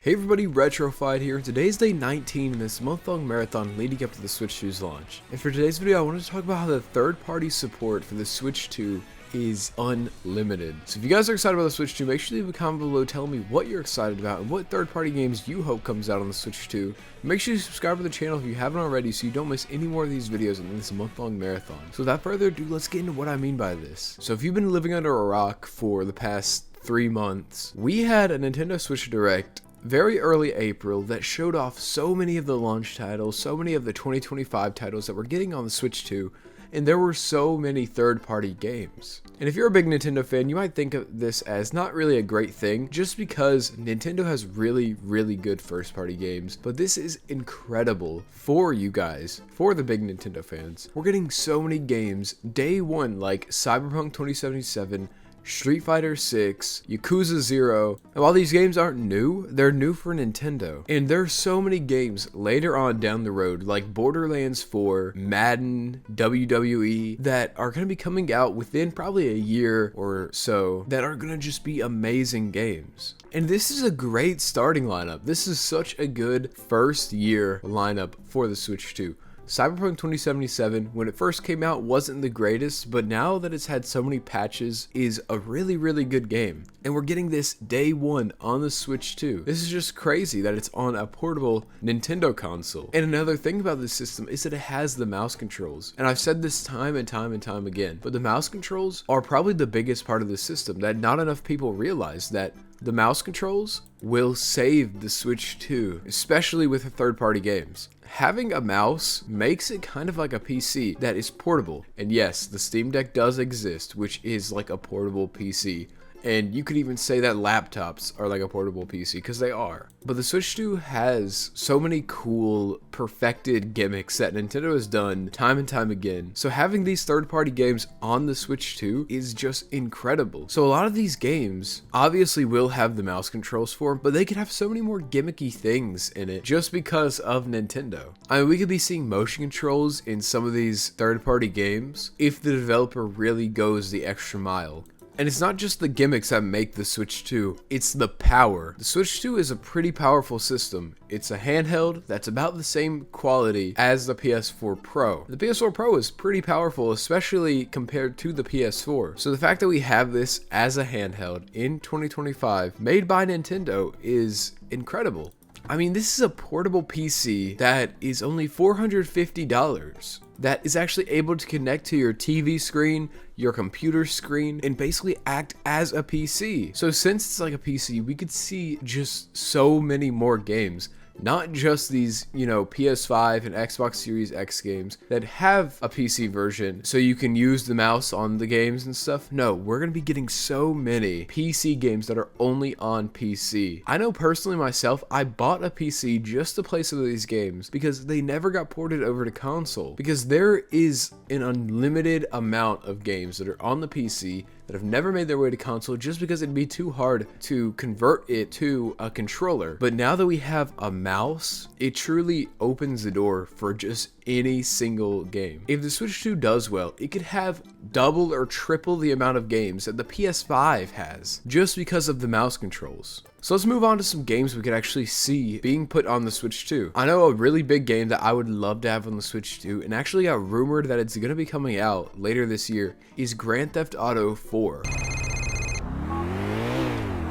Hey everybody, Retrofied here, and today's day 19 in this month-long marathon leading up to the Switch 2's launch. And for today's video, I wanted to talk about how the third-party support for the Switch 2 is unlimited. So if you guys are excited about the Switch 2, make sure to leave a comment below telling me what you're excited about and what third-party games you hope comes out on the Switch 2. Make sure you subscribe to the channel if you haven't already so you don't miss any more of these videos in this month-long marathon. So without further ado, let's get into what I mean by this. So if you've been living under a rock for the past 3 months, we had a Nintendo Switch Direct very early April that showed off so many of the launch titles, so many of the 2025 titles that we're getting on the Switch 2, and there were so many third-party games. And if you're a big Nintendo fan, you might think of this as not really a great thing, just because Nintendo has really good first-party games, but this is incredible for you guys, for the big Nintendo fans. We're getting so many games day one, like Cyberpunk 2077, Street Fighter 6, Yakuza 0, and while these games aren't new, they're new for Nintendo. And there's so many games later on down the road, like Borderlands 4, Madden, WWE, that are going to be coming out within probably a year or so, that are going to just be amazing games. And this is a great starting lineup. This is such a good first year lineup for the Switch 2. Cyberpunk 2077, when it first came out, wasn't the greatest, but now that it's had so many patches, is a really good game. And we're getting this day one on the Switch 2. This is just crazy that it's on a portable Nintendo console. And another thing about this system is that it has the mouse controls. And I've said this time and time again, but the mouse controls are probably the biggest part of the system that not enough people realize, that the mouse controls will save the Switch 2, especially with the third-party games. Having a mouse makes it kind of like a PC that is portable. And yes, the Steam Deck does exist, which is like a portable PC. And you could even say that laptops are like a portable PC, because they are. But the Switch 2 has so many cool, perfected gimmicks that Nintendo has done time and time again. So having these third-party games on the Switch 2 is just incredible. So a lot of these games obviously will have the mouse controls for them, but they could have so many more gimmicky things in it just because of Nintendo. I mean, we could be seeing motion controls in some of these third-party games if the developer really goes the extra mile. And it's not just the gimmicks that make the Switch 2, it's the power. The Switch 2 is a pretty powerful system. It's a handheld that's about the same quality as the PS4 Pro. The PS4 Pro is pretty powerful, especially compared to the PS4. So the fact that we have this as a handheld in 2025, made by Nintendo, is incredible. I mean, this is a portable PC that is only $450. That is actually able to connect to your TV screen, your computer screen, and basically act as a PC. So since it's like a PC, we could see just so many more games. Not just these, PS5 and Xbox Series X games that have a PC version so you can use the mouse on the games and stuff. No, we're going to be getting so many PC games that are only on PC. I know personally myself, I bought a PC just to play some of these games because they never got ported over to console. Because there is an unlimited amount of games that are on the PC that have never made their way to console just because it'd be too hard to convert it to a controller. But now that we have a mouse, it truly opens the door for just any single game. If the Switch 2 does well, it could have double or triple the amount of games that the PS5 has just because of the mouse controls. So let's move on to some games we could actually see being put on the Switch 2. I know a really big game that I would love to have on the Switch 2, and actually got rumored that it's going to be coming out later this year, is Grand Theft Auto 4.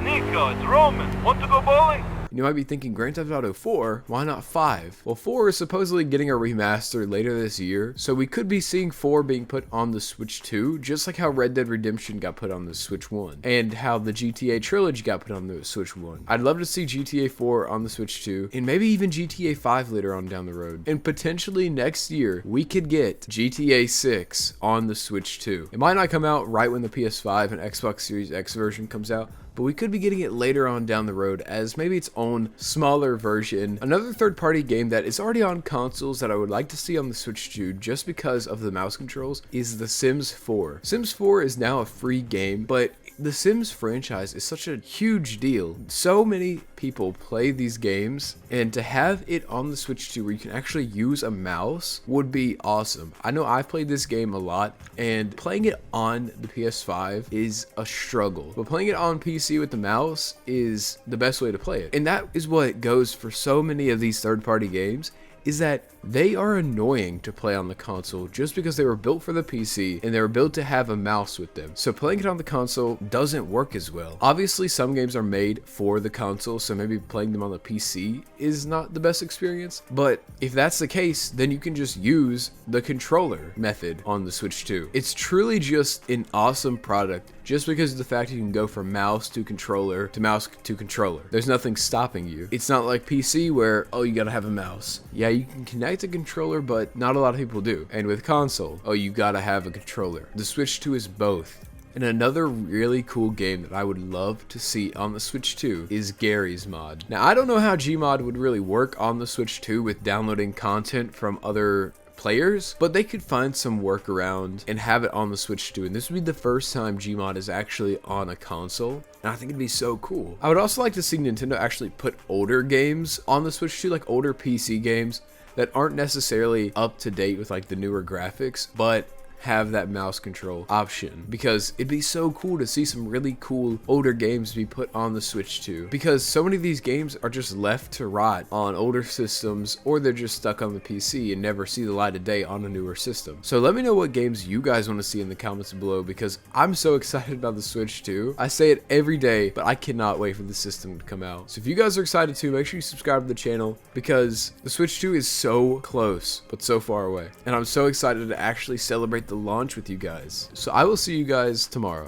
Nico, it's Roman. Want to go bowling? You might be thinking, Grand Theft Auto 4, why not 5? Well, 4 is supposedly getting a remaster later this year, so we could be seeing 4 being put on the Switch 2, just like how Red Dead Redemption got put on the Switch 1, and how the GTA trilogy got put on the Switch 1. I'd love to see GTA 4 on the Switch 2, and maybe even GTA 5 later on down the road. And potentially next year, we could get GTA 6 on the Switch 2. It might not come out right when the PS5 and Xbox Series X version comes out, but we could be getting it later on down the road as maybe its own smaller version. Another third-party game that is already on consoles that I would like to see on the Switch 2 just because of the mouse controls is The Sims 4. Sims 4 is now a free game, but the Sims franchise is such a huge deal. So many people play these games, and to have it on the Switch 2 where you can actually use a mouse would be awesome. I know I've played this game a lot, and playing it on the PS5 is a struggle, but playing it on PC with the mouse is the best way to play it. And that is what goes for so many of these third-party games, is that they are annoying to play on the console just because they were built for the PC and they were built to have a mouse with them. So playing it on the console doesn't work as well. Obviously, some games are made for the console, so maybe playing them on the PC is not the best experience. But if that's the case, then you can just use the controller method on the Switch 2. It's truly just an awesome product just because of the fact you can go from mouse to controller to mouse to controller. There's nothing stopping you. It's not like PC where, oh, you gotta have a mouse. Yeah, you can connect a controller, but not a lot of people do. And with console, oh, you gotta have a controller. The Switch 2 is both. And another really cool game that I would love to see on the Switch 2 is Gary's Mod. Now, I don't know how Gmod would really work on the Switch 2 with downloading content from other players, but they could find some workaround and have it on the Switch 2, and this would be the first time Gmod is actually on a console, and I think it'd be so cool. I would also like to see Nintendo actually put older games on the Switch 2, like older PC games that aren't necessarily up to date with like the newer graphics, but have that mouse control option, because it'd be so cool to see some really cool older games be put on the Switch 2, because so many of these games are just left to rot on older systems, or they're just stuck on the PC and never see the light of day on a newer system. So let me know what games you guys want to see in the comments below, because I'm so excited about the Switch 2. I say it every day, but I cannot wait for the system to come out. So if you guys are excited too, make sure you subscribe to the channel, because the Switch 2 is so close but so far away, and I'm so excited to actually celebrate the launch with you guys. So I will see you guys tomorrow.